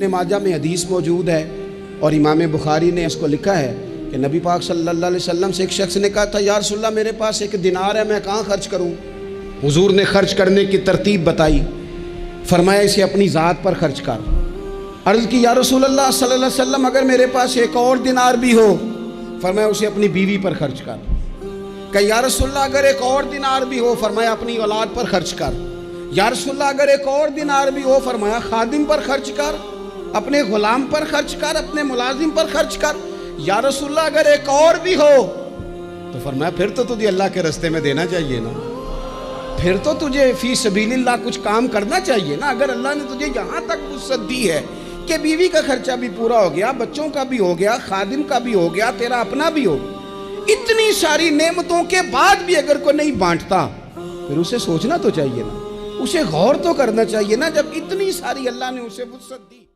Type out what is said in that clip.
माजा में हदीस मौजूद है और इमाम बुखारी ने इसको लिखा है कि नबी पाक सल्लल्लाहु अलैहि वसल्लम से एक शख्स ने कहा था, या रसूलल्लाह मेरे पास एक दिनार है, मैं कहाँ खर्च करूँ। हुजूर ने खर्च करने की तरतीब बताई, फरमाया इसे अपनी ज़ात पर खर्च कर। अर्ज़ की या रसूलल्लाह सल्लल्लाहु अलैहि वसल्लम अगर मेरे पास एक और दिनार भी हो, फरमाया उसे अपनी बीवी पर खर्च कर। कहा या रसूलल्लाह अगर एक और दिनार भी हो, फरमाया अपनी औलाद पर खर्च कर। या रसूलल्लाह अगर एक और दिनार भी हो, फरमाया खादिम पर खर्च कर, अपने गुलाम पर खर्च कर, अपने मुलाजिम पर खर्च कर। या रसूलल्लाह अगर एक और भी हो, तो फरमाया फिर तो तुझे अल्लाह के रास्ते में देना चाहिए ना, फिर तो तुझे फी सबीलिल्लाह कुछ काम करना चाहिए ना। अगर अल्लाह ने तुझे यहाँ तक वुसअत दी है कि बीवी का खर्चा भी पूरा हो गया, बच्चों का भी हो गया, खादिम का भी हो गया, तेरा अपना भी हो गया, इतनी सारी नेमतों के बाद भी अगर कोई नहीं बांटता, फिर उसे सोचना तो चाहिए ना, उसे गौर तो करना चाहिए ना, जब इतनी सारी अल्लाह ने उसे वुसअत दी।